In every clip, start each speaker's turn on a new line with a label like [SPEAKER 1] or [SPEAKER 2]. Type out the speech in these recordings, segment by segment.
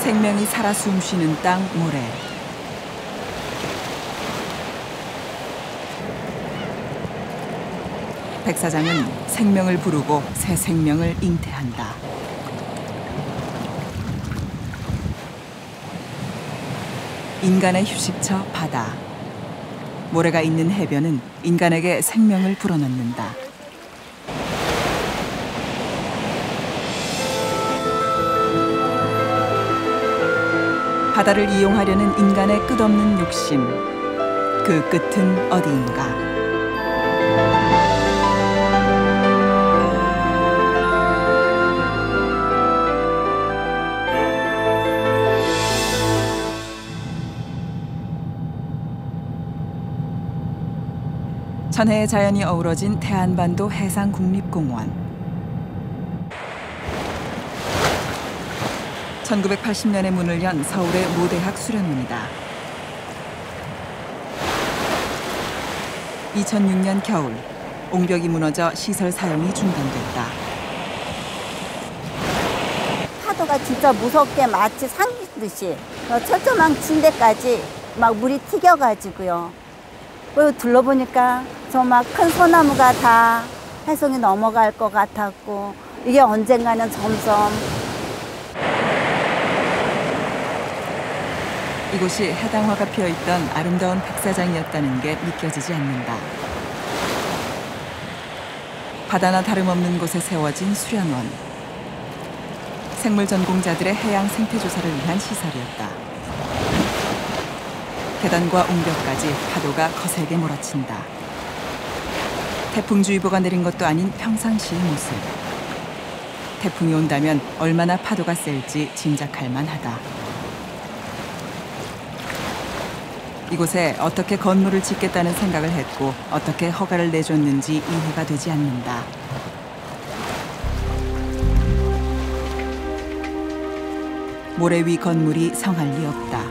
[SPEAKER 1] 생명이 살아 숨쉬는 땅 모래. 백사장은 생명을 부르고 새 생명을 잉태한다. 인간의 휴식처 바다. 모래가 있는 해변은 인간에게 생명을 불어넣는다. 바다를 이용하려는 인간의 끝없는 욕심. 그 끝은 어디인가? 천혜의 자연이 어우러진 태안반도 해상국립공원. 1980년에 문을 연 서울의 모대학 수련원이다. 2006년 겨울, 옹벽이 무너져 시설 사용이 중단됐다.
[SPEAKER 2] 파도가 진짜 무섭게 마치 삼키듯이 철조망 친 데까지 막 물이 튀겨가지고요. 그리고 둘러보니까 저 막 큰 소나무가 다 해송이 넘어갈 것 같았고, 이게 언젠가는 점점.
[SPEAKER 1] 이곳이 해당화가 피어있던 아름다운 백사장이었다는 게 믿겨지지 않는다. 바다나 다름없는 곳에 세워진 수련원. 생물 전공자들의 해양 생태 조사를 위한 시설이었다. 계단과 옹벽까지 파도가 거세게 몰아친다. 태풍주의보가 내린 것도 아닌 평상시의 모습. 태풍이 온다면 얼마나 파도가 셀지 짐작할 만하다. 이곳에 어떻게 건물을 짓겠다는 생각을 했고 어떻게 허가를 내줬는지 이해가 되지 않는다. 모래 위 건물이 성할 리 없다.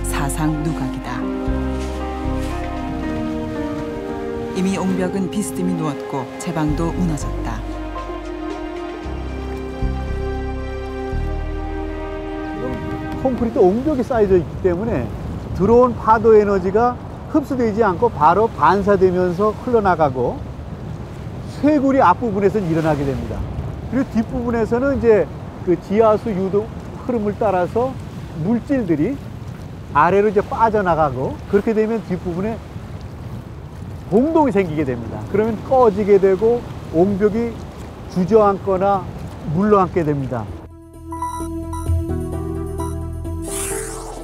[SPEAKER 1] 사상 누각이다. 이미 옹벽은 비스듬히 누웠고 제방도 무너졌다.
[SPEAKER 3] 콘크리트 옹벽이 쌓여져 있기 때문에 들어온 파도 에너지가 흡수되지 않고 바로 반사되면서 흘러나가고 쇄골이 앞부분에서는 일어나게 됩니다. 그리고 뒷부분에서는 이제 그 지하수 유도 흐름을 따라서 물질들이 아래로 이제 빠져나가고, 그렇게 되면 뒷부분에 공동이 생기게 됩니다. 그러면 꺼지게 되고 옹벽이 주저앉거나 물러앉게 됩니다.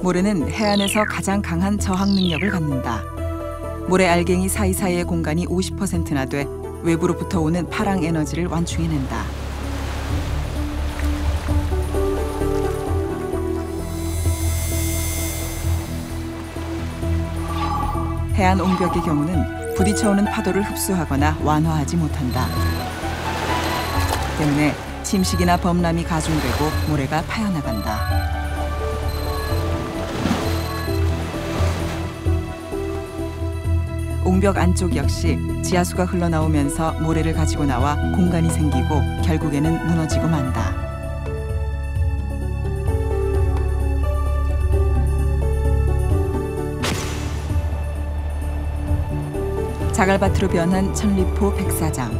[SPEAKER 1] 모래는 해안에서 가장 강한 저항 능력을 갖는다. 모래 알갱이 사이사이의 공간이 50%나 돼 외부로부터 오는 파랑 에너지를 완충해낸다. 해안 옹벽의 경우는 부딪혀오는 파도를 흡수하거나 완화하지 못한다. 때문에 침식이나 범람이 가중되고 모래가 파여나간다. 옹벽 안쪽 역시 지하수가 흘러나오면서 모래를 가지고 나와 공간이 생기고 결국에는 무너지고 만다. 자갈밭으로 변한 천리포 백사장.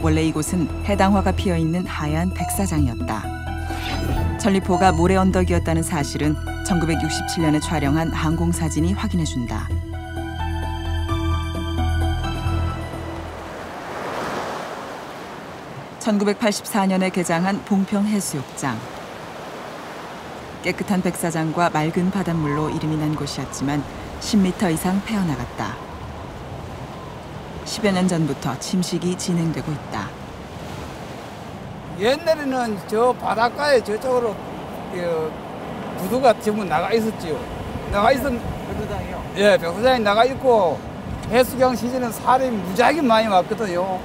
[SPEAKER 1] 원래 이곳은 해당화가 피어있는 하얀 백사장이었다. 천리포가 모래 언덕이었다는 사실은 1967년에 촬영한 항공사진이 확인해준다. (1984년에) 개장한 봉평해수욕장. 깨끗한 백사장과 맑은 바닷물로 이름이 난 곳이었지만 10m 이상 패어나갔다. 10여 년 전부터 침식이 진행되고 있다.
[SPEAKER 4] 옛날에는 저 바닷가에 저쪽으로 부두가 전부 나가 있었지요. 나가 있었. 백사장이요? 예, 백사장이 나가 있고 해수경 시즌은 사람이 무지하게 많이 왔거든요.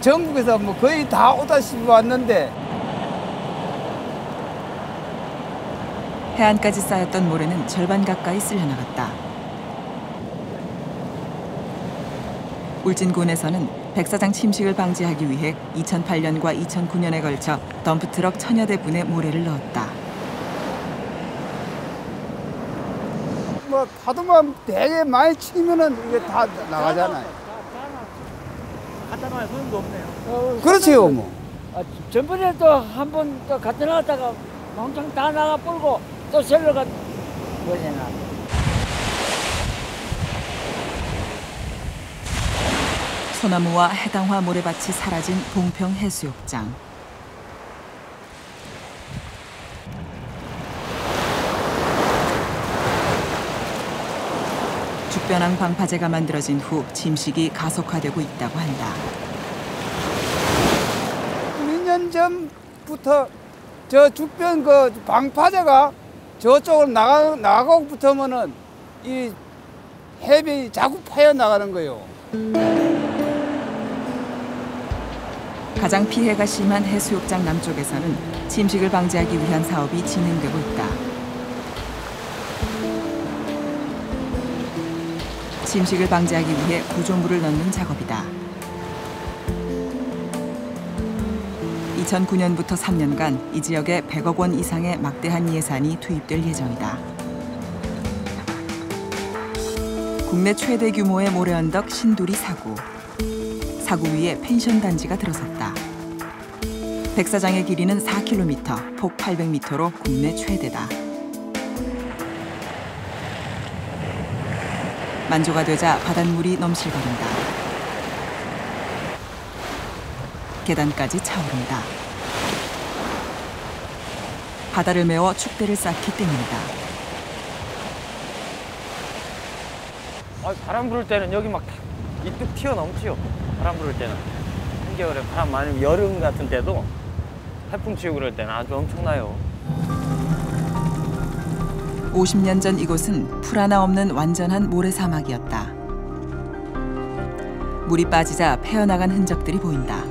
[SPEAKER 4] 전국에서 뭐 거의 다 오다시피 왔는데.
[SPEAKER 1] 해안까지 쌓였던 모래는 절반 가까이 쓸려나갔다. 울진군에서는 백사장 침식을 방지하기 위해 2008년과 2009년에 걸쳐 덤프트럭 1000여 대분의 모래를 넣었다.
[SPEAKER 4] 뭐 파도만 되게 많이 치면은 이게 다 나가잖아요.
[SPEAKER 5] 갖다 놔야 소용도 없네요.
[SPEAKER 4] 그렇지요, 뭐.
[SPEAKER 5] 전번에 또 한 번 또 갖다 놨다가 농장 다 나가 뿔고 또 셀러가 뭐냐나.
[SPEAKER 1] 소나무와 해당화 모래밭이 사라진 봉평 해수욕장. 죽변항 방파제가 만들어진 후 침식이 가속화되고 있다고 한다.
[SPEAKER 4] 2년 전부터 저 죽변 그 방파제가 저쪽으로 나가고 붙으면은 이 해변이 자꾸 파여 나가는 거예요.
[SPEAKER 1] 가장 피해가 심한 해수욕장 남쪽에서는 침식을 방지하기 위한 사업이 진행되고 있다. 침식을 방지하기 위해 구조물을 넣는 작업이다. 2009년부터 3년간 이 지역에 100억 원 이상의 막대한 예산이 투입될 예정이다. 국내 최대 규모의 모래언덕 신두리 사구. 사구 위에 펜션 단지가 들어섰다. 백사장의 길이는 4km, 폭 800m로 국내 최대다. 만조가 되자 바닷물이 넘실거린다. 계단까지 차오른다. 바다를 메워 축대를 쌓기 때문이다.
[SPEAKER 5] 바람 불을 때는 여기 막 이뚝 튀어넘지요. 바람 불을 때는. 한겨울에 바람 많이 여름 같은 때도 태풍 치고 그럴 때는 아주 엄청나요.
[SPEAKER 1] 50년 전 이곳은 풀 하나 없는 완전한 모래사막이었다. 물이 빠지자 패어나간 흔적들이 보인다.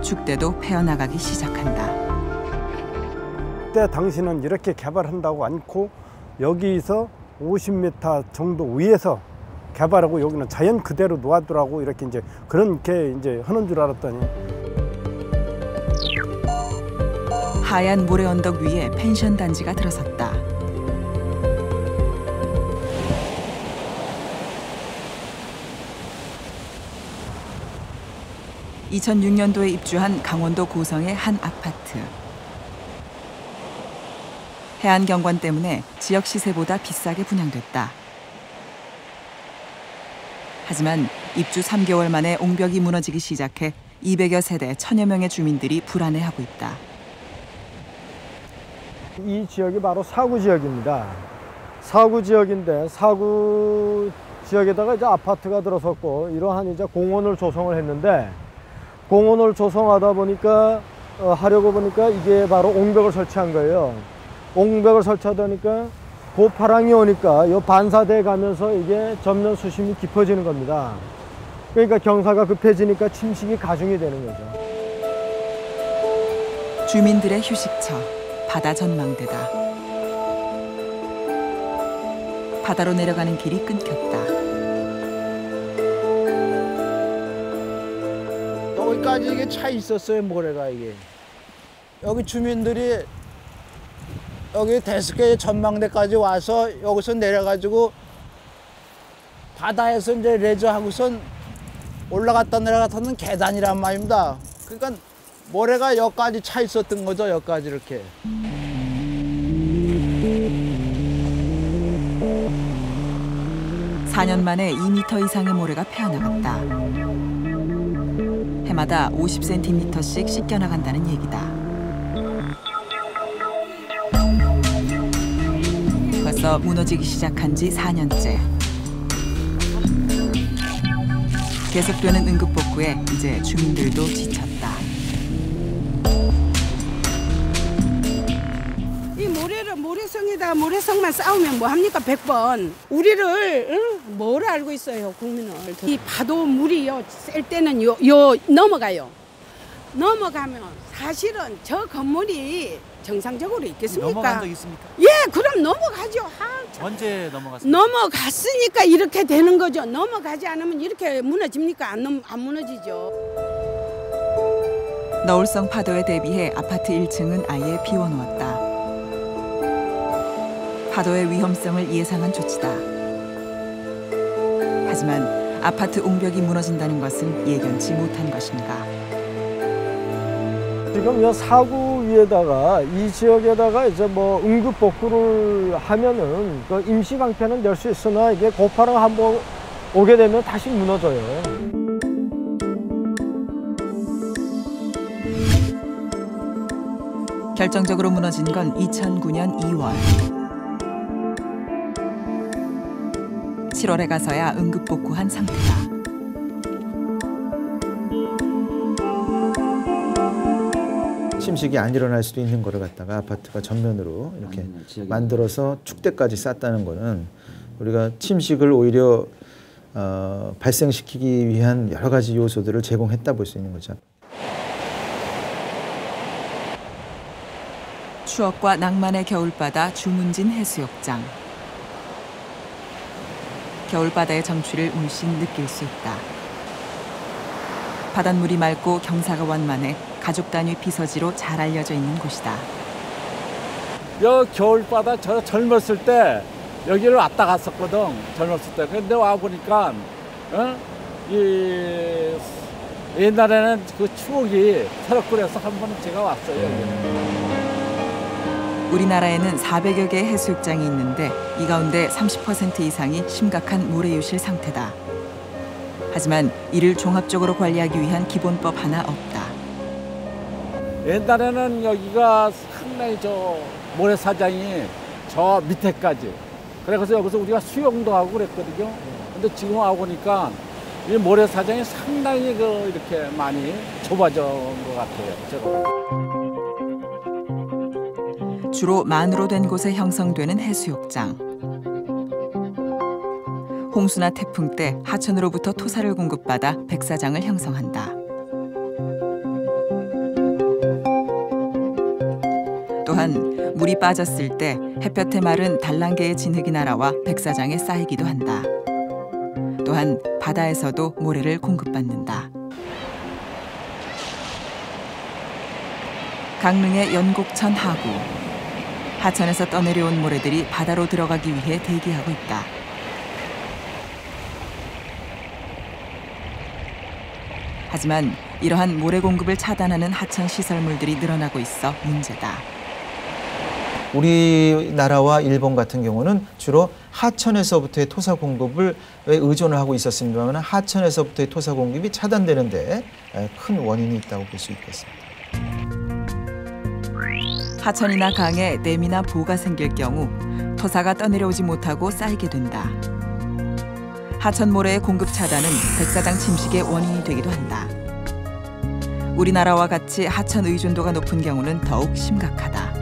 [SPEAKER 1] 죽대도 패어나가기 시작한다.
[SPEAKER 6] 그때 당시는 이렇게 개발한다고 않고 여기서 50m 정도 위에서 개발하고 여기는 자연 그대로 놓아두라고 이렇게 이제 그렇게 이제 하는 줄 알았더니
[SPEAKER 1] 하얀 모래 언덕 위에 펜션 단지가 들어섰다. (2006년도에) 입주한 강원도 고성의 한 아파트. 해안 경관 때문에 지역 시세보다 비싸게 분양됐다. 하지만 입주 3개월 만에 옹벽이 무너지기 시작해 200여 세대 1000여 명의 주민들이 불안해하고 있다.
[SPEAKER 6] 이 지역이 바로 사구 지역입니다. 사구 지역인데 사구 지역에다가 이제 아파트가 들어섰고 이러한 이제 공원을 조성을 했는데 공원을 조성하다 보니까 하려고 보니까 이게 바로 옹벽을 설치한 거예요. 옹벽을 설치하다 보니까 고파랑이 오니까 이 반사돼 가면서 이게 전면 수심이 깊어지는 겁니다. 그러니까 경사가 급해지니까 침식이 가중이 되는 거죠.
[SPEAKER 1] 주민들의 휴식처, 바다 전망대다. 바다로 내려가는 길이 끊겼다.
[SPEAKER 7] 여기까지 이게 차 있었어요, 모래가 이게. 여기 주민들이 여기 대스케 전망대까지 와서 여기서 내려가지고 바다에서 이제 레저하고선 올라갔다 내려갔다는 계단이란 말입니다. 그러니까 모래가 여기까지 차 있었던 거죠, 여기까지 이렇게.
[SPEAKER 1] (4년) 만에 2m 이상의 모래가 패어나갔다. 해마다 50cm씩 씻겨나간다는 얘기다. 벌써 무너지기 시작한 지 4년째. 계속되는 응급복구에 이제 주민들도 지쳤다.
[SPEAKER 8] 이 모래성에다가 모래성만 싸우면 뭐합니까 100번. 우리를 뭘 알고 있어요 국민을. 이 파도 물이요 셀 때는 요 넘어가요. 넘어가면 사실은 저 건물이 정상적으로 있겠습니까?
[SPEAKER 9] 넘어간 적 있습니까?
[SPEAKER 8] 예, 그럼 넘어가죠.
[SPEAKER 9] 언제 넘어갔습니까?
[SPEAKER 8] 넘어갔으니까 이렇게 되는 거죠. 넘어가지 않으면 이렇게 무너집니까? 안 무너지죠.
[SPEAKER 1] 너울성 파도에 대비해 아파트 1층은 아예 비워놓았다. 파도의 위험성을 예상한 조치다. 하지만 아파트 옹벽이 무너진다는 것은 예견치 못한 것인가.
[SPEAKER 6] 지금 이 사구 위에다가 이 지역에다가 이제 뭐 응급 복구를 하면은 그 임시 방편은 될 수 있으나 이게 고파랑 한번 오게 되면 다시 무너져요.
[SPEAKER 1] 결정적으로 무너진 건 2009년 2월. 7월에 가서야 응급 복구한 상태다.
[SPEAKER 10] 침식이 안 일어날 수도 있는 거를 갖다가 아파트가 전면으로 이렇게 만들어서 축대까지 쌌다는 거는 우리가 침식을 오히려 발생시키기 위한 여러 가지 요소들을 제공했다 볼 수 있는 거죠.
[SPEAKER 1] 추억과 낭만의 겨울바다 주문진 해수욕장. 겨울바다의 정취를 물씬 느낄 수 있다. 바닷물이 맑고 경사가 완만해 가족 단위 비서지로 잘 알려져 있는 곳이다.
[SPEAKER 11] 여기 겨울바다 저 젊었을 때 여기를 왔다 갔었거든. 젊었을 때. 근데 와 보니까 이 옛날에는 그 추억이 새롭고 그래서 한 번은 제가 왔어요.
[SPEAKER 1] 우리나라에는 400여 개의 해수욕장이 있는데 이 가운데 30% 이상이 심각한 모래유실 상태다. 하지만 이를 종합적으로 관리하기 위한 기본법 하나 없다.
[SPEAKER 11] 옛날에는 여기가 상당히 저 모래사장이 저 밑에까지. 그래서 여기서 우리가 수영도 하고 그랬거든요. 근데 지금 와 보니까 이 모래사장이 상당히 이렇게 많이 좁아진 것 같아요. 제가.
[SPEAKER 1] 주로 만으로 된 곳에 형성되는 해수욕장. 홍수나 태풍 때 하천으로부터 토사를 공급받아 백사장을 형성한다. 또한 물이 빠졌을 때 햇볕에 마른 단란개의 진흙이 날아와 백사장에 쌓이기도 한다. 또한 바다에서도 모래를 공급받는다. 강릉의 연곡천 하구. 하천에서 떠내려온 모래들이 바다로 들어가기 위해 대기하고 있다. 하지만 이러한 모래 공급을 차단하는 하천 시설물들이 늘어나고 있어 문제다.
[SPEAKER 10] 우리나라와 일본 같은 경우는 주로 하천에서부터의 토사 공급을 의존을 하고 있었습니다만 하천에서부터의 토사 공급이 차단되는 데 큰 원인이 있다고 볼 수 있겠습니다.
[SPEAKER 1] 하천이나 강에 댐이나 보가 생길 경우 토사가 떠내려오지 못하고 쌓이게 된다. 하천 모래의 공급 차단은 백사장 침식의 원인이 되기도 한다. 우리나라와 같이 하천 의존도가 높은 경우는 더욱 심각하다.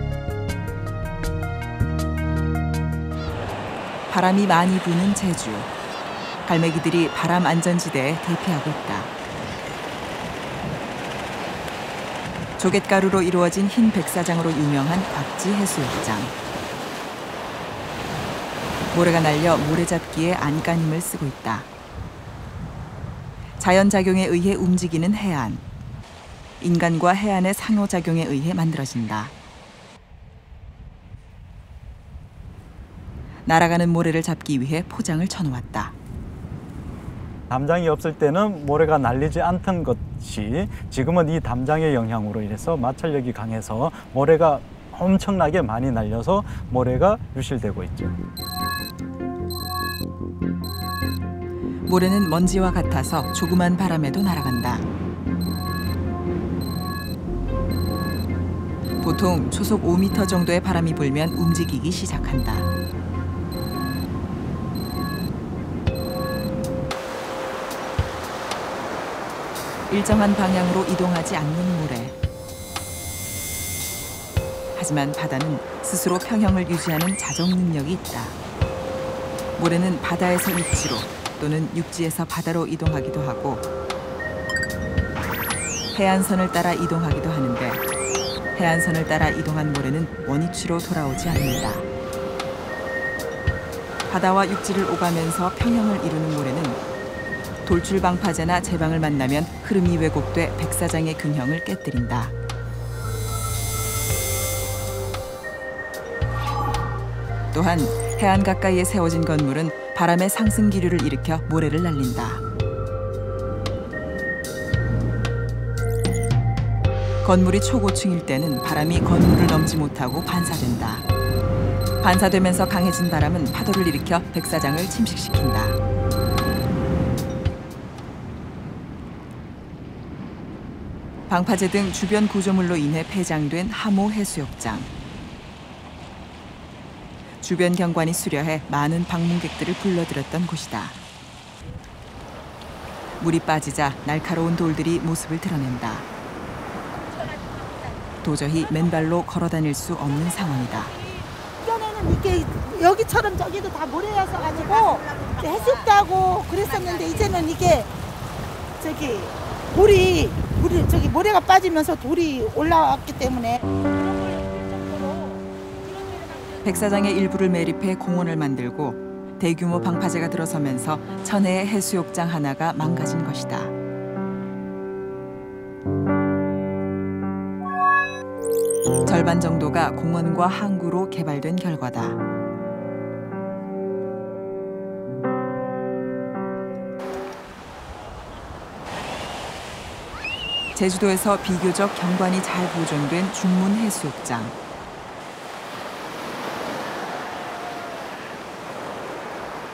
[SPEAKER 1] 바람이 많이 부는 제주. 갈매기들이 바람 안전지대에 대피하고 있다. 조갯가루로 이루어진 흰 백사장으로 유명한 곽지 해수욕장. 모래가 날려 모래잡기에 안간힘을 쓰고 있다. 자연작용에 의해 움직이는 해안. 인간과 해안의 상호작용에 의해 만들어진다. 날아가는 모래를 잡기 위해 포장을 쳐놓았다.
[SPEAKER 12] 담장이 없을 때는 모래가 날리지 않던 것이 지금은 이 담장의 영향으로 인해서 마찰력이 강해서 모래가 엄청나게 많이 날려서 모래가 유실되고 있죠.
[SPEAKER 1] 모래는 먼지와 같아서 조그만 바람에도 날아간다. 보통 초속 5m 정도의 바람이 불면 움직이기 시작한다. 일정한 방향으로 이동하지 않는 모래. 하지만 바다는 스스로 평형을 유지하는 자정 능력이 있다. 모래는 바다에서 육지로 또는 육지에서 바다로 이동하기도 하고 해안선을 따라 이동하기도 하는데 해안선을 따라 이동한 모래는 원위치로 돌아오지 않는다. 바다와 육지를 오가면서 평형을 이루는 모래는 돌출 방파제나 제방을 만나면 흐름이 왜곡돼 백사장의 균형을 깨뜨린다. 또한 해안 가까이에 세워진 건물은 바람의 상승 기류를 일으켜 모래를 날린다. 건물이 초고층일 때는 바람이 건물을 넘지 못하고 반사된다. 반사되면서 강해진 바람은 파도를 일으켜 백사장을 침식시킨다. 방파제 등 주변 구조물로 인해 폐장된 하모 해수욕장. 주변 경관이 수려해 많은 방문객들을 불러들였던 곳이다. 물이 빠지자 날카로운 돌들이 모습을 드러낸다. 도저히 맨발로 걸어 다닐 수 없는 상황이다.
[SPEAKER 13] 이전에는 이게 여기처럼 저기도 다 모래여서 가지고 해수욕도 그랬었는데 이제는 이게 저기 돌이 저기 모래가 빠지면서 돌이 올라왔기 때문에
[SPEAKER 1] 백사장의 일부를 매립해 공원을 만들고 대규모 방파제가 들어서면서 천혜의 해수욕장 하나가 망가진 것이다. 절반 정도가 공원과 항구로 개발된 결과다. 제주도에서 비교적 경관이 잘 보존된 중문 해수욕장.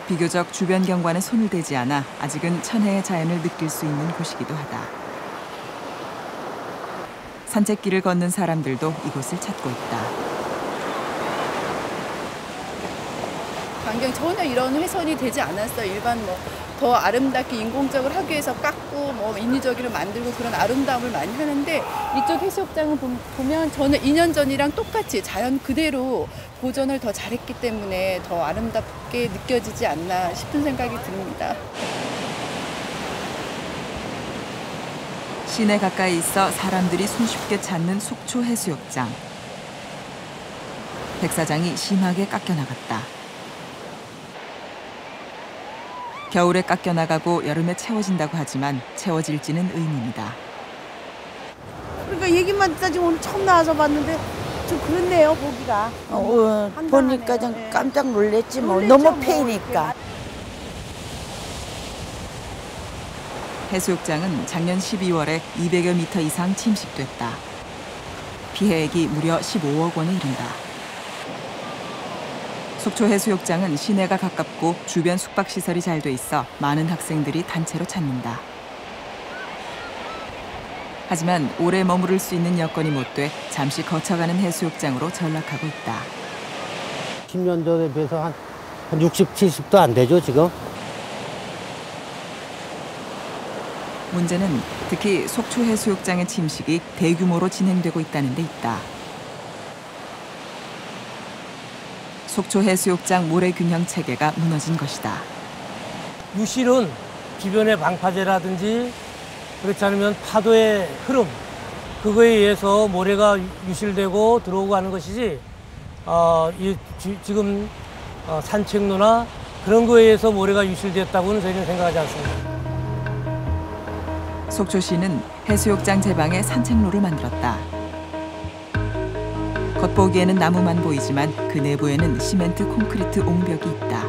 [SPEAKER 1] 비교적 주변 경관에 손을 대지 않아 아직은 천혜의 자연을 느낄 수 있는 곳이기도 하다. 산책길을 걷는 사람들도 이곳을 찾고 있다.
[SPEAKER 14] 환경 전혀 이런 훼손이 되지 않았어요. 일반 더 아름답게 인공적으로 하기 위해서 깎고 인위적으로 만들고 그런 아름다움을 많이 하는데 이쪽 해수욕장을 보면 저는 2년 전이랑 똑같이 자연 그대로 보존을 더 잘했기 때문에 더 아름답게 느껴지지 않나 싶은 생각이 듭니다.
[SPEAKER 1] 시내 가까이 있어 사람들이 손쉽게 찾는 속초 해수욕장. 백사장이 심하게 깎여나갔다. 겨울에 깎여나가고 여름에 채워진다고 하지만 채워질지는 의문이다.
[SPEAKER 13] 그러니까 얘기만 듣다 지금 오늘 처음 나와서 봤는데 좀 그렇네요, 보기가.
[SPEAKER 2] 보니까 좀 깜짝 놀랬지 뭐. 너무 패이니까.
[SPEAKER 1] 해수욕장은 작년 12월에 200여 미터 이상 침식됐다. 피해액이 무려 15억 원에 이른다. 속초 해수욕장은 시내가 가깝고 주변 숙박시설이 잘 돼 있어 많은 학생들이 단체로 찾는다. 하지만 오래 머무를 수 있는 여건이 못 돼 잠시 거쳐가는 해수욕장으로 전락하고 있다.
[SPEAKER 15] 10년 전에 비해서 한 60, 70도 안 되죠, 지금?
[SPEAKER 1] 문제는 특히 속초 해수욕장의 침식이 대규모로 진행되고 있다는 데 있다. 속초 해수욕장 모래 균형 체계가 무너진 것이다.
[SPEAKER 16] 유실은 주변의 방파제라든지 그렇지 않으면 파도의 흐름 그거에 의해서 모래가 유실되고 들어오고 하는 것이지 지금 산책로나 그런 거에 의해서 모래가 유실됐다고는 저희는 생각하지 않습니다.
[SPEAKER 1] 속초시는 해수욕장 제방에 산책로를 만들었다. 겉보기에는 나무만 보이지만 그 내부에는 시멘트 콘크리트 옹벽이 있다.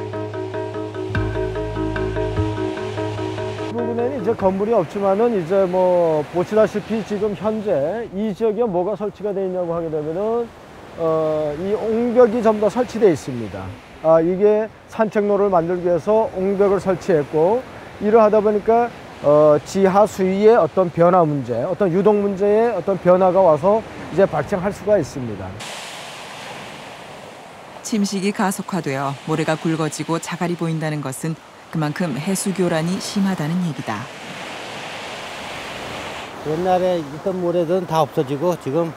[SPEAKER 6] 부분에는 이제 건물이 없지만은 이제 뭐 보시다시피 지금 현재 이 지역에 뭐가 설치가 되어 있냐고 하게 되면은 이 옹벽이 전부 다 설치되어 있습니다. 이게 산책로를 만들기 위해서 옹벽을 설치했고 이러하다 보니까 지하 수위의 어떤 변화 문제, 어떤 유동 문제에 어떤 변화가 와서 이제 발생할 수가 있습니다.
[SPEAKER 1] 침식이 가속화되어 모래가 굵어지고 자갈이 보인다는 것은 그만큼 해수 교란이 심하다는 얘기다.
[SPEAKER 15] 옛날에 있던 모래들은 다 없어지고 지금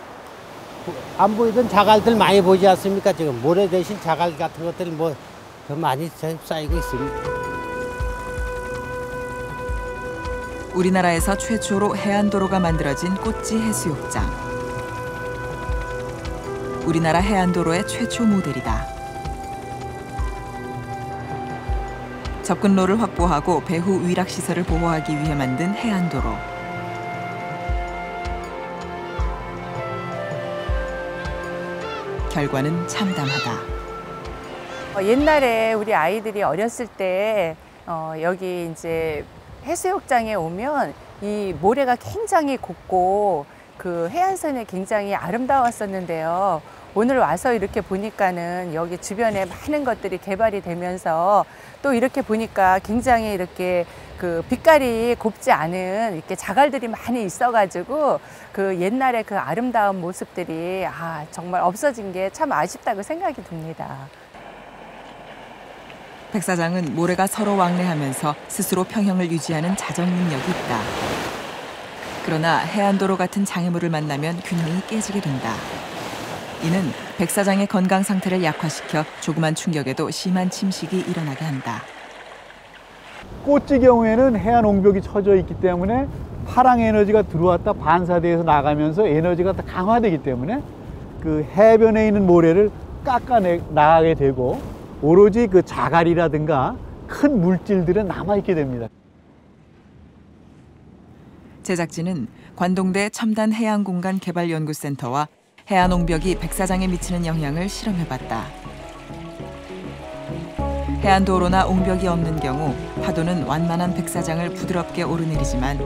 [SPEAKER 15] 안 보이던 자갈들 많이 보이지 않습니까? 지금 모래 대신 자갈 같은 것들이 뭐 더 많이 쌓이고 있습니다.
[SPEAKER 1] 우리나라에서 최초로 해안도로가 만들어진 꽃지 해수욕장. 우리나라 해안도로의 최초 모델이다. 접근로를 확보하고 배후 위락시설을 보호하기 위해 만든 해안도로. 결과는 참담하다.
[SPEAKER 14] 옛날에 우리 아이들이 어렸을 때 여기 이제 해수욕장에 오면 이 모래가 굉장히 곱고 그 해안선이 굉장히 아름다웠었는데요. 오늘 와서 이렇게 보니까는 여기 주변에 많은 것들이 개발이 되면서 또 이렇게 보니까 굉장히 이렇게 그 빛깔이 곱지 않은 이렇게 자갈들이 많이 있어가지고 그 옛날에 그 아름다운 모습들이 정말 없어진 게 참 아쉽다고 생각이 듭니다.
[SPEAKER 1] 백 사장은 모래가 서로 왕래하면서 스스로 평형을 유지하는 자정 능력이 있다. 그러나 해안도로 같은 장애물을 만나면 균형이 깨지게 된다. 이는 백 사장의 건강 상태를 약화시켜 조그만 충격에도 심한 침식이 일어나게 한다.
[SPEAKER 3] 꽃지 경우에는 해안 옹벽이 쳐져 있기 때문에 파랑 에너지가 들어왔다 반사돼서 나가면서 에너지가 더 강화되기 때문에 그 해변에 있는 모래를 깎아내 나가게 되고 오로지 그 자갈이라든가 큰 물질들은 남아있게 됩니다.
[SPEAKER 1] 제작진은 관동대 첨단해양공간개발연구센터와 해안옹벽이 백사장에 미치는 영향을 실험해봤다. 해안도로나 옹벽이 없는 경우 파도는 완만한 백사장을 부드럽게 오르내리지만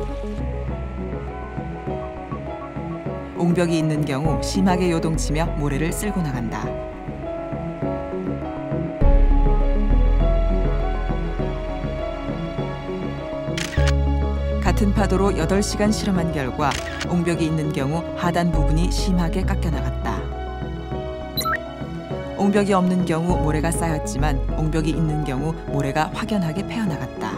[SPEAKER 1] 옹벽이 있는 경우 심하게 요동치며 모래를 쓸고 나간다. 같은 파도로 8시간 실험한 결과 옹벽이 있는 경우 하단 부분이 심하게 깎여나갔다. 옹벽이 없는 경우 모래가 쌓였지만 옹벽이 있는 경우 모래가 확연하게 패어나갔다.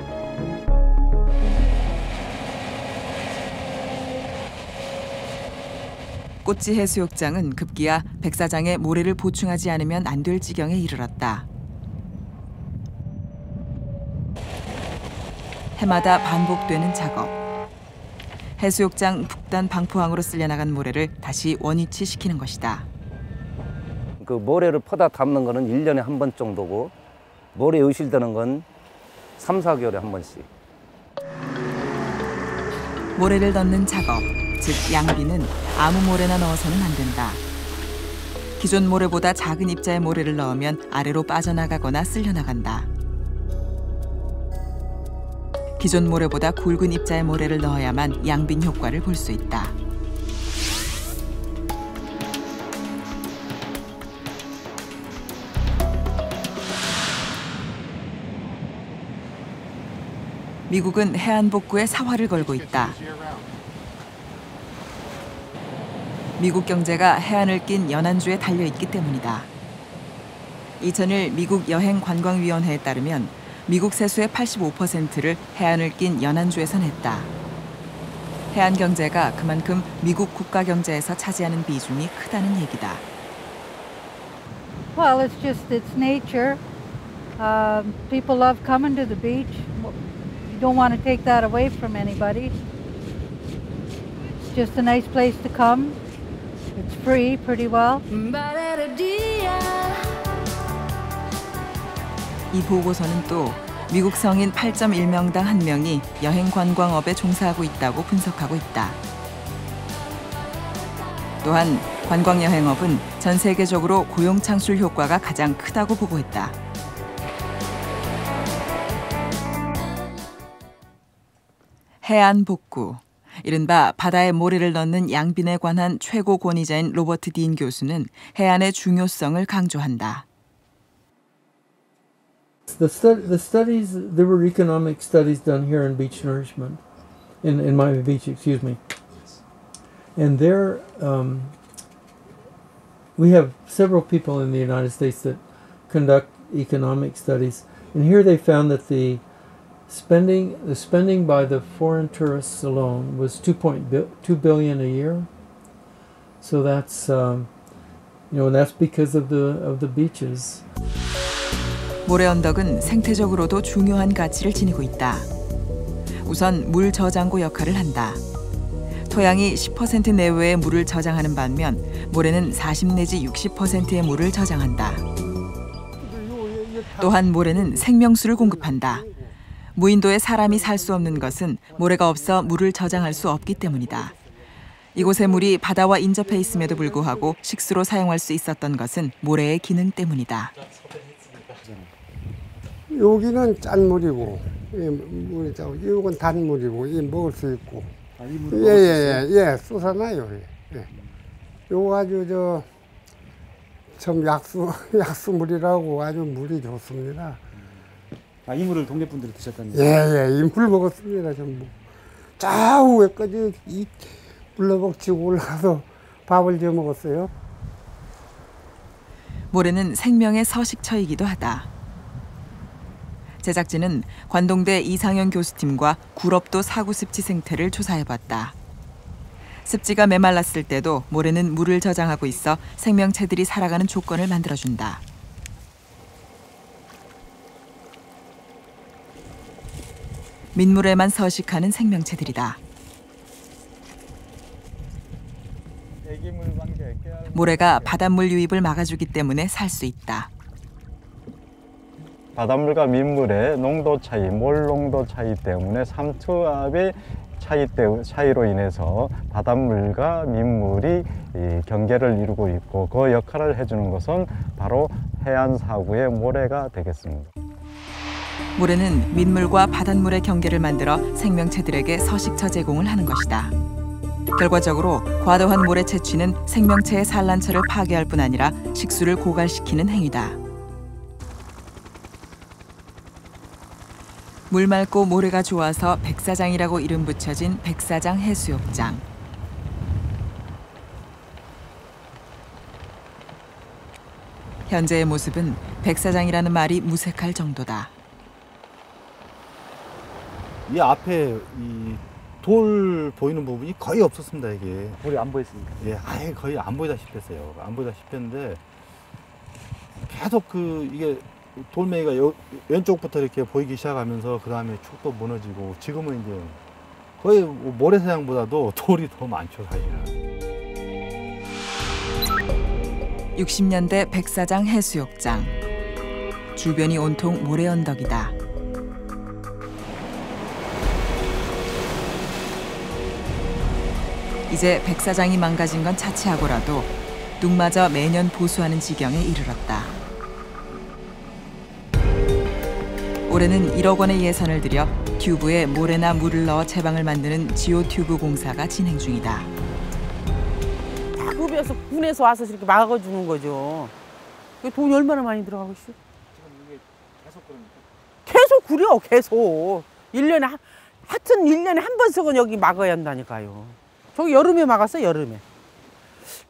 [SPEAKER 1] 꽃지 해수욕장은 급기야 백사장에 모래를 보충하지 않으면 안 될 지경에 이르렀다. 해마다 반복되는 작업. 해수욕장 북단 방포항으로 쓸려나간 모래를 다시 원위치시키는 것이다.
[SPEAKER 17] 그 모래를 퍼다 담는 거는 1년에 한 번 정도고 모래 의실되는 건 3, 4개월에 한 번씩.
[SPEAKER 1] 모래를 넣는 작업, 즉 양비는 아무 모래나 넣어서는 안 된다. 기존 모래보다 작은 입자의 모래를 넣으면 아래로 빠져나가거나 쓸려나간다. 기존 모래보다 굵은 입자의 모래를 넣어야만 양빈 효과를 볼 수 있다. 미국은 해안 복구에 사활을 걸고 있다. 미국 경제가 해안을 낀 연안주에 달려있기 때문이다. 2001 미국 여행관광위원회에 따르면 미국 세수의 85%를 해안을 낀 연안주에서 냈다. 해안 경제가 그만큼 미국 국가 경제에서 차지하는 비중이 크다는 얘기다.
[SPEAKER 18] Well, it's just it's nature. People love coming to the beach. You don't want to take that away from anybody. It's just a nice place to come. It's free pretty well.
[SPEAKER 1] 이 보고서는 또 미국 성인 8.1명당 1명이 여행관광업에 종사하고 있다고 분석하고 있다. 또한 관광여행업은 전 세계적으로 고용 창출 효과가 가장 크다고 보고했다. 해안 복구, 이른바 바다에 모래를 넣는 양빈에 관한 최고 권위자인 로버트 딘 교수는 해안의 중요성을 강조한다.
[SPEAKER 19] The studies, there were economic studies done here in beach nourishment, in Miami Beach, excuse me. And there, we have several people in the United States that conduct economic studies. And here they found that the spending by the foreign tourists alone was $2 billion a year. So that's, and that's because of the beaches.
[SPEAKER 1] 모래 언덕은 생태적으로도 중요한 가치를 지니고 있다. 우선 물 저장고 역할을 한다. 토양이 10% 내외의 물을 저장하는 반면 모래는 40 내지 60%의 물을 저장한다. 또한 모래는 생명수를 공급한다. 무인도에 사람이 살 수 없는 것은 모래가 없어 물을 저장할 수 없기 때문이다. 이곳의 물이 바다와 인접해 있음에도 불구하고 식수로 사용할 수 있었던 것은 모래의 기능 때문이다.
[SPEAKER 20] 여기는 짠 물이고, 이건 단 물이고, 이 먹을 수 있고. 예, 쏘사나요. 예. 요거 아주 좀 약수물이라고 아주 물이 좋습니다.
[SPEAKER 9] 아, 이 물을 동네 분들이 드셨다는
[SPEAKER 20] 예, 이 물 먹었습니다. 전부. 좌우에까지 이 물러벅치고 올라가서 밥을 지어 먹었어요.
[SPEAKER 1] 모래는 생명의 서식처이기도 하다. 제작진은 관동대 이상현 교수팀과 구럽도 사구 습지 생태를 조사해봤다. 습지가 메말랐을 때도 모래는 물을 저장하고 있어 생명체들이 살아가는 조건을 만들어준다. 민물에만 서식하는 생명체들이다. 모래가 바닷물 유입을 막아주기 때문에 살 수 있다.
[SPEAKER 12] 바닷물과 민물의 농도 차이, 몰 농도 차이 때문에 삼투압의 차이로 인해서 바닷물과 민물이 경계를 이루고 있고 그 역할을 해주는 것은 바로 해안사구의 모래가 되겠습니다.
[SPEAKER 1] 모래는 민물과 바닷물의 경계를 만들어 생명체들에게 서식처 제공을 하는 것이다. 결과적으로 과도한 모래 채취는 생명체의 산란처를 파괴할 뿐 아니라 식수를 고갈시키는 행위다. 물 맑고 모래가 좋아서 백사장이라고 이름 붙여진 백사장 해수욕장. 현재의 모습은 백사장이라는 말이 무색할 정도다.
[SPEAKER 21] 이 앞에 이 돌 보이는 부분이 거의 없었습니다. 이게
[SPEAKER 9] 돌이 안 보였습니까?
[SPEAKER 21] 예, 아예 거의 안 보이다시피 했어요. 안 보이다시피 했는데 계속 이게 돌멩이가 왼쪽부터 이렇게 보이기 시작하면서 그 다음에 축도 무너지고 지금은 이제 거의 모래사장보다도 돌이 더 많죠, 사실은.
[SPEAKER 1] 60년대 백사장 해수욕장. 주변이 온통 모래 언덕이다. 이제 백사장이 망가진 건 차치하고라도 뚝마저 매년 보수하는 지경에 이르렀다. 올해는 1억 원의 예산을 들여 튜브에 모래나 물을 넣어 제방을 만드는 지오튜브 공사가 진행 중이다.
[SPEAKER 13] 급여서 군에서 와서 이렇게 막아주는 거죠. 돈이 얼마나 많이 들어가고 있어?
[SPEAKER 9] 지금 이게 계속 그럽니까?
[SPEAKER 13] 계속 그려, 계속. 1년에 하여튼 1년에 한 번씩은 여기 막아야 한다니까요. 저기 여름에 막았어, 여름에.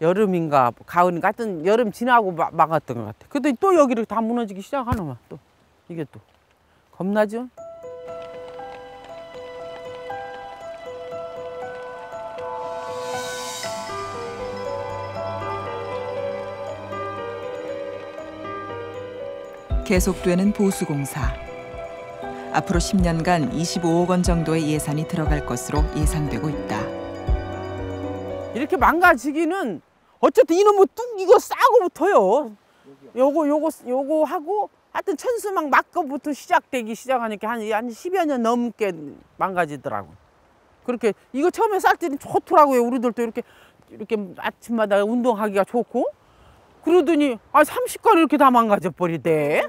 [SPEAKER 13] 여름인가 가을인가 하여튼 여름 지나고 막았던 것 같아. 근데 또 여기를 다 무너지기 시작하는 또 이게 또 겁나죠?
[SPEAKER 1] 계속되는 보수공사. 앞으로 10년간 25억 원 정도의 예산이 들어갈 것으로 예상되고 있다.
[SPEAKER 13] 이렇게 망가지기는 어쨌든 이놈의 뚝 이거 싸고부터요. 요거 하고 하여튼 천수막 막거부터 시작하니까 한 10여 년 넘게 망가지더라고. 그렇게 이거 처음에 쌀 때는 좋더라고요. 우리들도 이렇게 아침마다 운동하기가 좋고 그러더니 30가루 이렇게 다 망가져 버리대.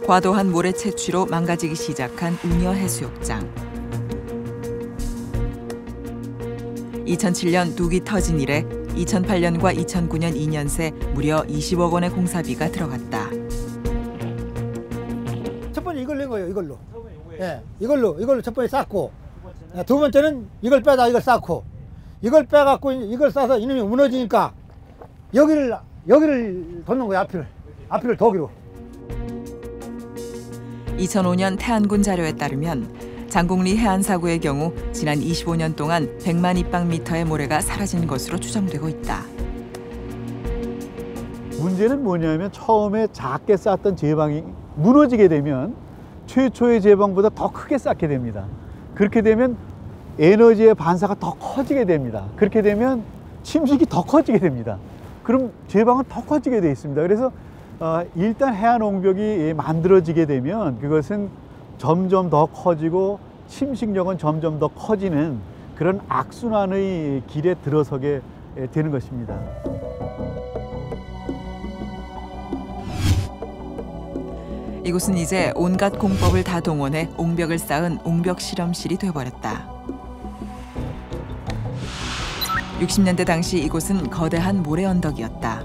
[SPEAKER 1] 과도한 모래 채취로 망가지기 시작한 우녀 해수욕장. 2007년 둑이 터진 이래 2008년과 2009년 2년 새 무려 20억 원의 공사비가 들어갔다.
[SPEAKER 22] 첫 번째 이걸 낸 거예요, 이걸로. 예, 이걸로 첫 번째 쌓고, 두 번째는 이걸 빼다 이걸 쌓고, 이걸 빼갖고 이걸 싸서 이놈이 무너지니까 여기를 덮는 거예요, 앞을 더기로.
[SPEAKER 1] 2005년 태안군 자료에 따르면 장곡리 해안사구의 경우 지난 25년 동안 100만 입방미터의 모래가 사라진 것으로 추정되고 있다.
[SPEAKER 3] 문제는 뭐냐면 처음에 작게 쌓던 제방이 무너지게 되면 최초의 제방보다 더 크게 쌓게 됩니다. 그렇게 되면 에너지의 반사가 더 커지게 됩니다. 그렇게 되면 침식이 더 커지게 됩니다. 그럼 제방은 더 커지게 되어 있습니다. 그래서 일단 해안 옹벽이 만들어지게 되면 그것은 점점 더 커지고 침식력은 점점 더 커지는 그런 악순환의 길에 들어서게 되는 것입니다.
[SPEAKER 1] 이곳은 이제 온갖 공법을 다 동원해 옹벽을 쌓은 옹벽 실험실이 되어버렸다. 60년대 당시 이곳은 거대한 모래 언덕이었다.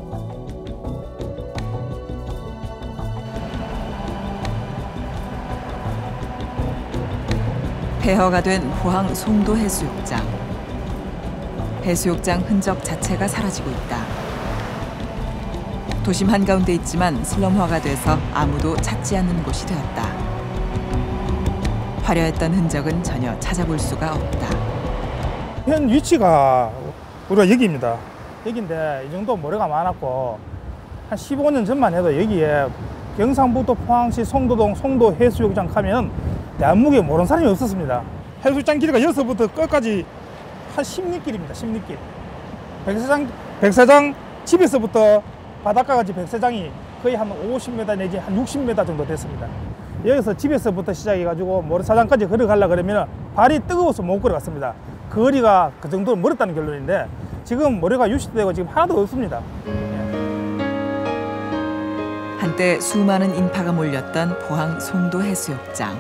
[SPEAKER 1] 폐허가 된 포항 송도 해수욕장. 해수욕장 흔적 자체가 사라지고 있다. 도심 한가운데 있지만 슬럼화가 돼서 아무도 찾지 않는 곳이 되었다. 화려했던 흔적은 전혀 찾아볼 수가 없다.
[SPEAKER 4] 현 위치가 우리가 여기입니다. 여기인데 이 정도 모래가 많았고 한 15년 전만 해도 여기에 경상북도 포항시 송도동 송도 해수욕장 가면 대한민국에 모르는 사람이 없었습니다. 해수욕장 길이가 여기서부터 끝까지 한 10리길입니다. 10리길. 백사장 집에서부터 바닷가까지 백사장이 거의 한 50m 내지 한 60m 정도 됐습니다. 여기서 집에서부터 시작해가지고 모래사장까지 걸어가려고 그러면 발이 뜨거워서 못 걸어갔습니다. 그 거리가 그 정도로 멀었다는 결론인데 지금 모래가 유실되고 지금 하나도 없습니다.
[SPEAKER 1] 한때 수많은 인파가 몰렸던 포항 송도 해수욕장.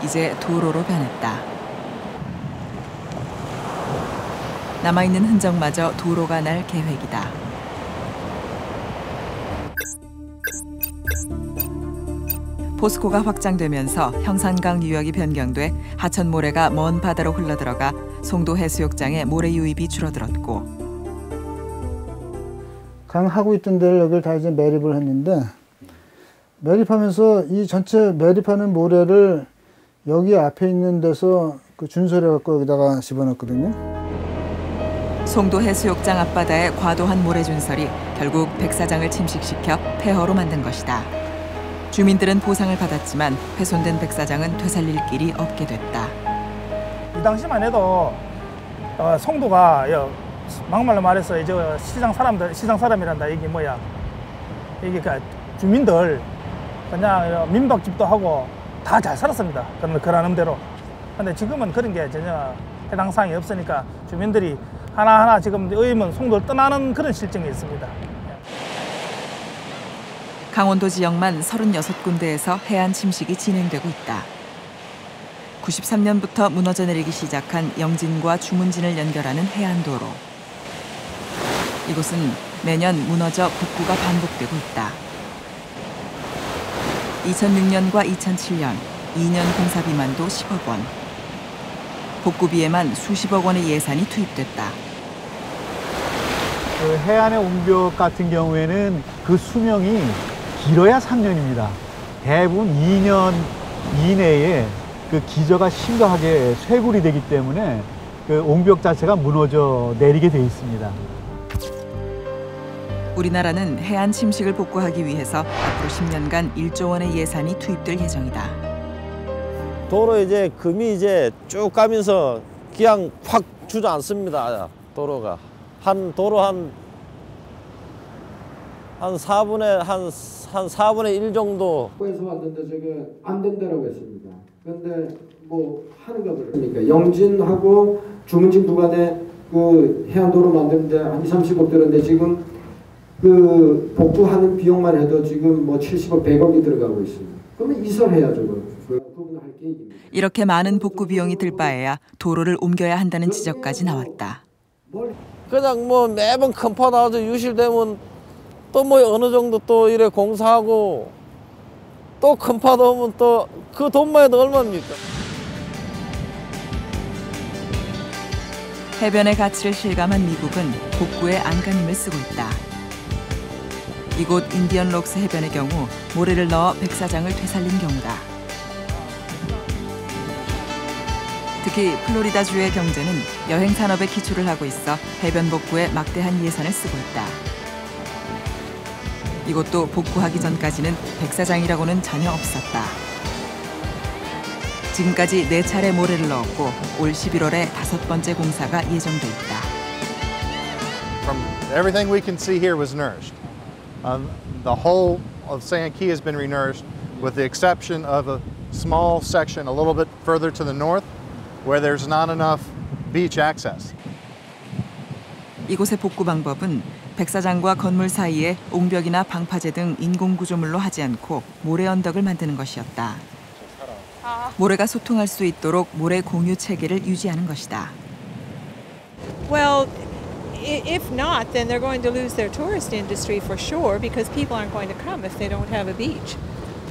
[SPEAKER 1] 이제 도로로 변했다. 남아있는 흔적마저 도로가 날 계획이다. 포스코가 확장되면서 형산강 유역이 변경돼 하천 모래가 먼 바다로 흘러들어가 송도 해수욕장의 모래 유입이 줄어들었고,
[SPEAKER 5] 강 하고 있던 데를 여기를 다 이제 매립을 했는데, 매립하면서 이 전체 매립하는 모래를 여기 앞에 있는 데서 그 준설해 갖고 여기다가 집어넣었거든요.
[SPEAKER 1] 송도 해수욕장 앞바다의 과도한 모래 준설이 결국 백사장을 침식시켜 폐허로 만든 것이다. 주민들은 보상을 받았지만 훼손된 백사장은 되살릴 길이 없게 됐다.
[SPEAKER 4] 이 당시만 해도 송도가 막말로 말해서 이제 시장 사람이란다. 이게 뭐야? 이게 그 주민들 그냥 민박집도 하고 다 잘 살았습니다. 그러는 대로. 근데 지금은 그런 게 전혀 해당 사항이 없으니까 주민들이 하나하나 지금 의문 송도를 떠나는 그런 실정이 있습니다.
[SPEAKER 1] 강원도 지역만 36군데에서 해안 침식이 진행되고 있다. 93년부터 무너져 내리기 시작한 영진과 주문진을 연결하는 해안도로. 이곳은 매년 무너져 복구가 반복되고 있다. 2006년과 2007년 2년 공사비만도 10억 원. 복구비에만 수십억 원의 예산이 투입됐다.
[SPEAKER 3] 그 해안의 옹벽 같은 경우에는 그 수명이 길어야 3년입니다. 대부분 2년 이내에 그 기저가 심각하게 쇄골이 되기 때문에 그 옹벽 자체가 무너져 내리게 돼 있습니다.
[SPEAKER 1] 우리나라는 해안 침식을 복구하기 위해서 앞으로 10년간 1조 원의 예산이 투입될 예정이다.
[SPEAKER 23] 도로 이제 금이 이제 쭉 가면서 그냥 확 주저앉습니다. 도로가 도로 한 4분의 1 정도.
[SPEAKER 24] 에서 왔는데 저게 안 된다라고 했습니다. 그런데 뭐 하는가 그러니까 영진하고 주문진 구간에 그 해안도로 만드는데 한 2~30억 들었는데 지금 그 복구하는 비용만 해도 지금 뭐 70억, 100억이 들어가고 있습니다. 그러면 이설해야죠. 그 부분을 할 계획입니다.
[SPEAKER 1] 이렇게 많은 복구 비용이 들 바에야 도로를 옮겨야 한다는 지적까지 나왔다.
[SPEAKER 23] 그냥 뭐 매번 큰파 나와서 유실되면 또 뭐 어느 정도 또 이래 공사하고 또 큰파 나오면 또 그 돈만 해도 얼마입니까?
[SPEAKER 1] 해변의 가치를 실감한 미국은 복구에 안간힘을 쓰고 있다. 이곳 인디언 록스 해변의 경우 모래를 넣어 백사장을 되살린 경우다. 특히 플로리다주의 경제는 여행 산업에 기초를 하고 있어 해변 복구에 막대한 예산을 쓰고 있다. 이것도 복구하기 전까지는 백사장이라고는 전혀 없었다. 지금까지 4차례 모래를 넣었고 올 11월에 5번째 공사가 예정돼 있다.
[SPEAKER 7] From everything we can see here was nourished. The whole of Sand Key has been renourished with the exception of a small section a little bit further to the north where there's not enough beach access.
[SPEAKER 1] 이곳의 복구 방법은 백사장과 건물 사이에 옹벽이나 방파제 등 인공 구조물로 하지 않고 모래 언덕을 만드는 것이었다. 모래가 소통할 수 있도록 모래 공유 체계를 유지하는 것이다.
[SPEAKER 8] Well, if not, then they're going to lose their tourist industry for sure because people aren't going to come if they don't have a beach.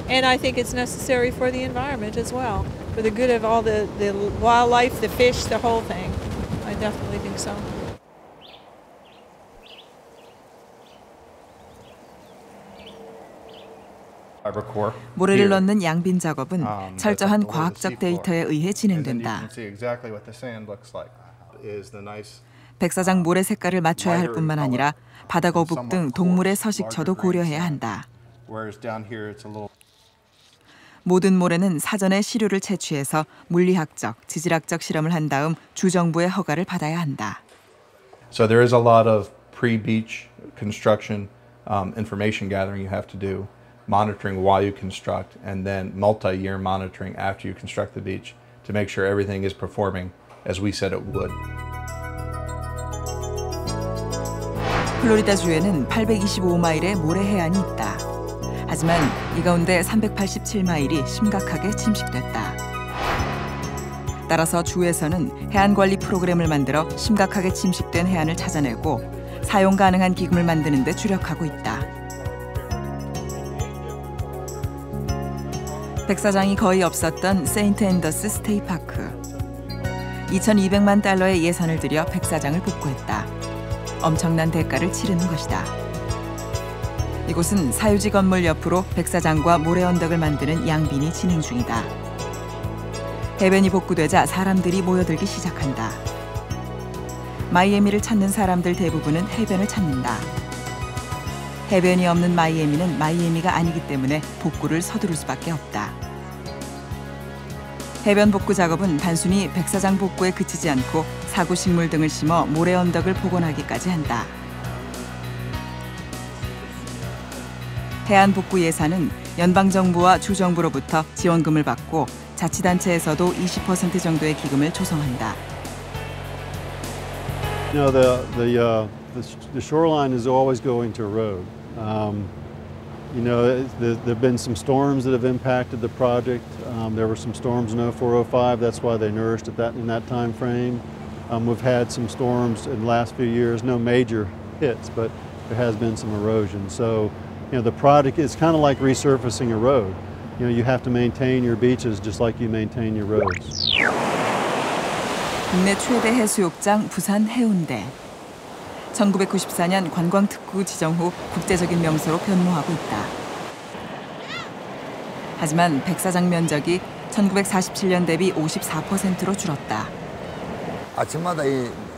[SPEAKER 8] And I think it's necessary for the environment as well, for the good of all the wildlife, the fish, the whole thing. I definitely think so.
[SPEAKER 1] 모래를 넣는 양빈 작업은 철저한 과학적 데이터에 의해 진행된다. 백사장 모래 색깔을 맞춰야 할 뿐만 아니라 바다 거북 등 동물의 서식처도 고려해야 한다. 모든 모래는 사전에 시료를 채취해서 물리학적, 지질학적 실험을 한 다음 주정부의 허가를 받아야 한다.
[SPEAKER 7] So there is a lot of pre-beach construction information gathering you have to do, monitoring while you construct, and then multi-year monitoring after you construct the beach to make sure everything is performing as we said it would.
[SPEAKER 1] 플로리다주에는 825마일의 모래 해안이 있다. 하지만 이 가운데 387마일이 심각하게 침식됐다. 따라서 주에서는 해안 관리 프로그램을 만들어 심각하게 침식된 해안을 찾아내고 사용 가능한 기금을 만드는 데 주력하고 있다. 백사장이 거의 없었던 세인트 앤더스 스테이파크. 2,200만 달러의 예산을 들여 백사장을 복구했다. 엄청난 대가를 치르는 것이다. 이곳은 사유지 건물 옆으로 백사장과 모래 언덕을 만드는 양빈이 진행 중이다. 해변이 복구되자 사람들이 모여들기 시작한다. 마이애미를 찾는 사람들 대부분은 해변을 찾는다. 해변이 없는 마이애미는 마이애미가 아니기 때문에 복구를 서두를 수밖에 없다. 해변 복구 작업은 단순히 백사장 복구에 그치지 않고 사구식물 등을 심어 모래 언덕을 복원하기까지 한다. 해안 복구 예산은 연방정부와 주정부로부터 지원금을 받고 자치단체에서도 20% 정도의 기금을 조성한다.
[SPEAKER 10] You know, the shoreline is always going to erode. You know, there have been some storms that have impacted the project. There were some storms in 04, 05. That's why they nourished it in that time frame. We've had some storms in the last few years, no major hits, but there has been some erosion. So, you know, the project is kind of like resurfacing a road. You know, you have to maintain your beaches just like you maintain your roads.
[SPEAKER 1] 국내 최대 해수욕장 부산 해운대. 1994년 관광특구 지정 후 국제적인 명소로 변모하고 있다. 하지만 백사장 면적이 1947년 대비 54%로 줄었다.
[SPEAKER 11] 아침마다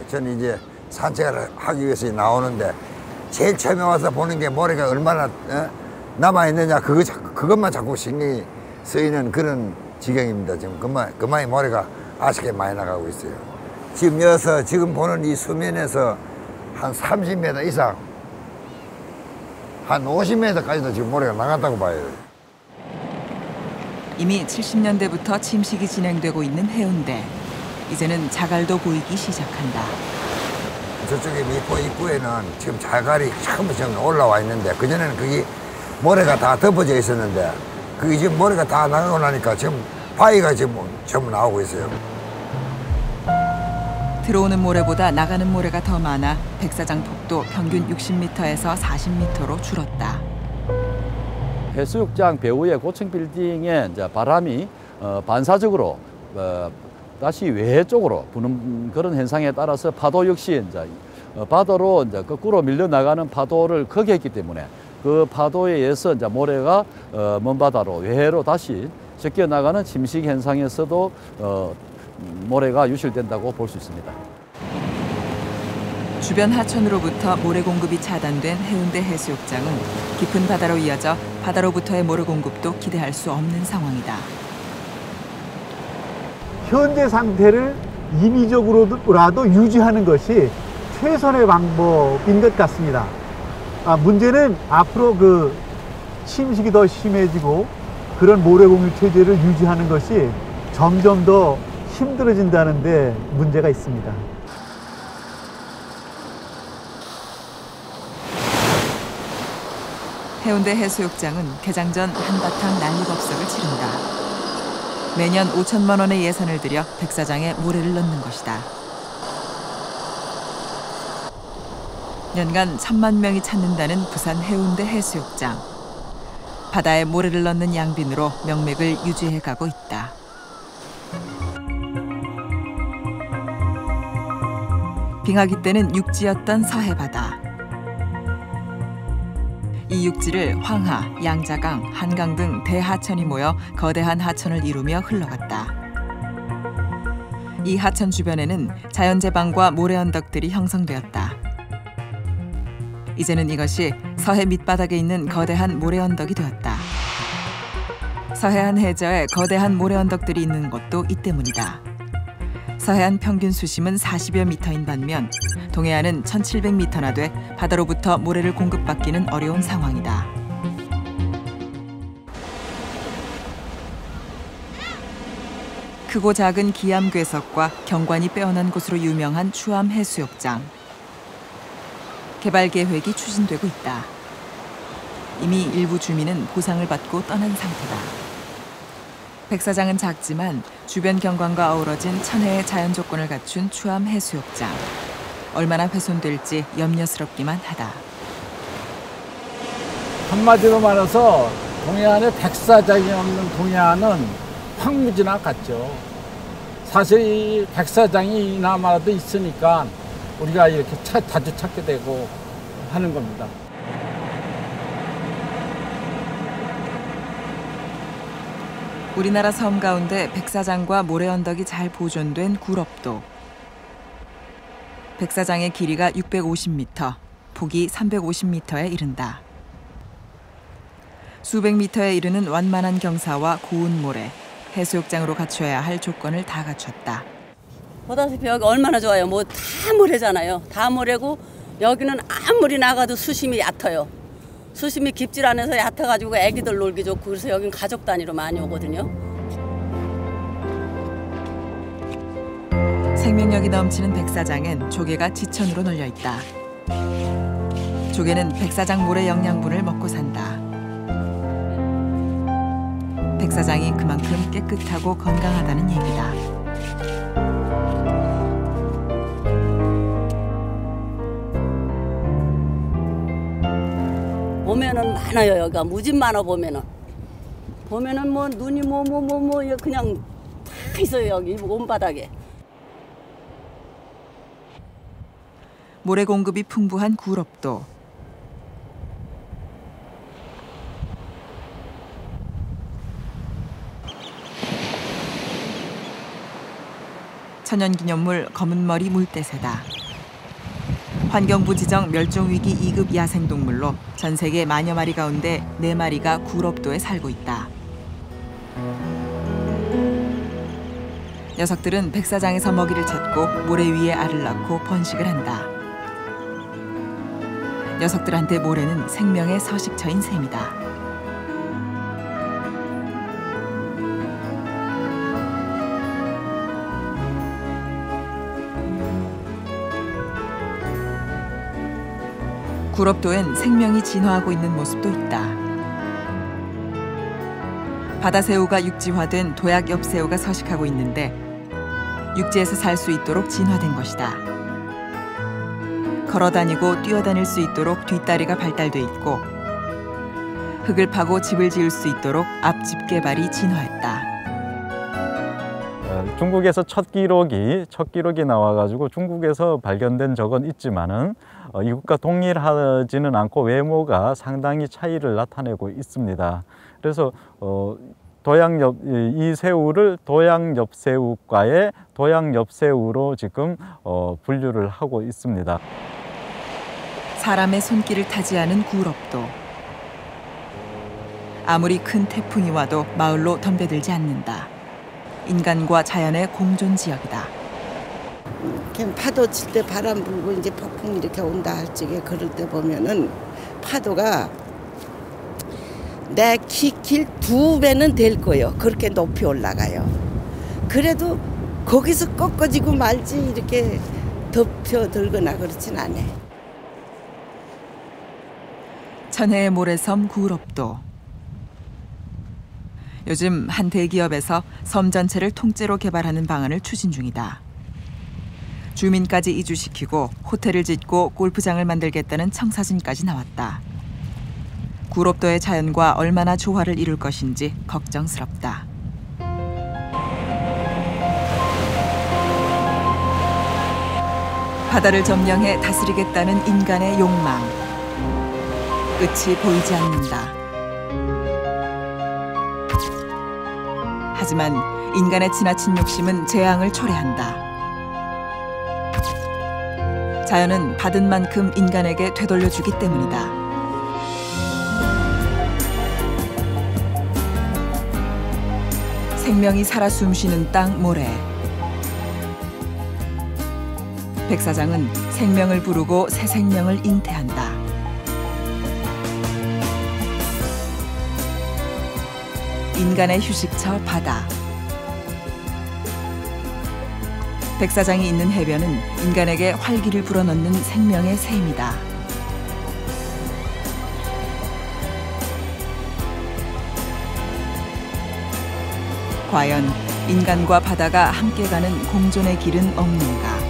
[SPEAKER 11] 저는 이제 산책을 하기 위해서 나오는데 제일 처음에 와서 보는 게 모래가 얼마나 남아있느냐 그것만 자꾸 신경이 쓰이는 그런 지경입니다. 지금 그만이 모래가 아쉽게 많이 나가고 있어요. 지금 보는 이 수면에서 한 30m 이상, 한 50m까지도 지금 모래가 나갔다고 봐요.
[SPEAKER 1] 이미 70년대부터 침식이 진행되고 있는 해운대. 이제는 자갈도 보이기 시작한다.
[SPEAKER 11] 저쪽에 미포 입구에는 지금 자갈이 처음 올라와 있는데 그전에는 그게 모래가 다 덮어져 있었는데 그게 지금 모래가 다 나가고 나니까 지금 바위가 지금 전부 나오고 있어요.
[SPEAKER 1] 들어오는 모래보다 나가는 모래가 더 많아 백사장 폭도 평균 60m에서 40m로 줄었다.
[SPEAKER 25] 해수욕장 배후의 고층 빌딩에 이제 바람이 반사적으로 다시 외해 쪽으로 부는 그런 현상에 따라서 파도 역시 이제 바다로 이제 거꾸로 밀려 나가는 파도를 크게 했기 때문에 그 파도에 의해서 이제 모래가 먼 바다로 외해로 다시 섞여 나가는 침식 현상에서도 모래가 유실된다고 볼 수 있습니다.
[SPEAKER 1] 주변 하천으로부터 모래 공급이 차단된 해운대 해수욕장은 깊은 바다로 이어져 바다로부터의 모래 공급도 기대할 수 없는 상황이다.
[SPEAKER 3] 현재 상태를 임의적으로라도 유지하는 것이 최선의 방법인 것 같습니다. 문제는 앞으로 그 침식이 더 심해지고 그런 모래 공유 체제를 유지하는 것이 점점 더 힘들어진다는 데 문제가 있습니다.
[SPEAKER 1] 해운대 해수욕장은 개장 전 한바탕 난리법석을 치른다. 매년 5천만 원의 예산을 들여 백사장에 모래를 넣는 것이다. 연간 1,000만 명이 찾는다는 부산 해운대 해수욕장. 바다에 모래를 넣는 양빈으로 명맥을 유지해 가고 있다. 빙하기 때는 육지였던 서해바다. 이 육지를 황하, 양자강, 한강 등 대하천이 모여 거대한 하천을 이루며 흘러갔다. 이 하천 주변에는 자연제방과 모래언덕들이 형성되었다. 이제는 이것이 서해 밑바닥에 있는 거대한 모래언덕이 되었다. 서해안 해저에 거대한 모래언덕들이 있는 것도 이 때문이다. 서해안 평균 수심은 40여 미터인 반면 동해안은 1,700미터나 돼 바다로부터 모래를 공급받기는 어려운 상황이다. 크고 작은 기암괴석과 경관이 빼어난 곳으로 유명한 추암 해수욕장. 개발 계획이 추진되고 있다. 이미 일부 주민은 보상을 받고 떠난 상태다. 백사장은 작지만 주변 경관과 어우러진 천혜의 자연 조건을 갖춘 추암 해수욕장. 얼마나 훼손될지 염려스럽기만 하다.
[SPEAKER 2] 한마디로 말해서 동해안에 백사장이 없는 동해안은 황무지나 같죠. 사실 이 백사장이 이 남아라도 있으니까 우리가 이렇게 자주 찾게 되고 하는 겁니다.
[SPEAKER 1] 우리나라 섬 가운데 백사장과 모래언덕이 잘 보존된 굴업도. 백사장의 길이가 650m, 폭이 350m에 이른다. 수백 미터에 이르는 완만한 경사와 고운 모래, 해수욕장으로 갖춰야 할 조건을 다 갖췄다.
[SPEAKER 6] 보다시피 여기 얼마나 좋아요. 뭐 다 모래잖아요. 다 모래고 여기는 아무리 나가도 수심이 얕아요. 수심이 깊질 않아서 얕아가지고 애기들 놀기 좋고 그래서 여긴 가족 단위로 많이 오거든요.
[SPEAKER 1] 생명력이 넘치는 백사장엔 조개가 지천으로 널려 있다. 조개는 백사장 모래 영양분을 먹고 산다. 백사장이 그만큼 깨끗하고 건강하다는 얘기다.
[SPEAKER 6] 보면은 많아요. 여기가 무진 많아. 보면은 뭐 눈이 뭐 그냥 다 있어요. 여기 온 바닥에.
[SPEAKER 1] 모래 공급이 풍부한 굴업도. 천연기념물 검은머리 물대새다. 환경부 지정 멸종위기 2급 야생동물로 전 세계 만여 마리 가운데 4마리가 굴업도에 살고 있다. 녀석들은 백사장에서 먹이를 찾고 모래 위에 알을 낳고 번식을 한다. 녀석들한테 모래는 생명의 서식처인 셈이다. 굴업도엔 생명이 진화하고 있는 모습도 있다. 바다새우가 육지화된 도약 엽새우가 서식하고 있는데 육지에서 살 수 있도록 진화된 것이다. 걸어다니고 뛰어다닐 수 있도록 뒷다리가 발달돼 있고 흙을 파고 집을 지을 수 있도록 앞집 개발이 진화했다.
[SPEAKER 12] 중국에서 첫 기록이 나와가지고 중국에서 발견된 적은 있지만은 이국과 동일하지는 않고 외모가 상당히 차이를 나타내고 있습니다. 그래서 이 새우를 도양엽새우과의 도양엽새우로 지금 분류를 하고 있습니다.
[SPEAKER 1] 사람의 손길을 타지 않은 구럽도 아무리 큰 태풍이 와도 마을로 덤벼들지 않는다. 인간과 자연의 공존 지역이다.
[SPEAKER 14] 그냥 파도 칠 때 바람 불고 이제 폭풍이 이렇게 온다 할 적에 그럴 때 보면은 파도가 내 길 2배는 될 거예요. 그렇게 높이 올라가요. 그래도 거기서 꺾어지고 말지 이렇게 덮여들거나 그렇진 않아요.
[SPEAKER 1] 천혜의 모래섬 구럽도. 요즘 한 대기업에서 섬 전체를 통째로 개발하는 방안을 추진 중이다. 주민까지 이주시키고 호텔을 짓고 골프장을 만들겠다는 청사진까지 나왔다. 구럽도의 자연과 얼마나 조화를 이룰 것인지 걱정스럽다. 바다를 점령해 다스리겠다는 인간의 욕망. 끝이 보이지 않는다. 하지만 인간의 지나친 욕심은 재앙을 초래한다. 자연은 받은 만큼 인간에게 되돌려주기 때문이다. 생명이 살아 숨쉬는 땅 모래. 백사장은 생명을 부르고 새 생명을 잉태한다. 인간의 휴식처 바다. 백사장이 있는 해변은 인간에게 활기를 불어넣는 생명의 샘이다. 과연 인간과 바다가 함께 가는 공존의 길은 없는가?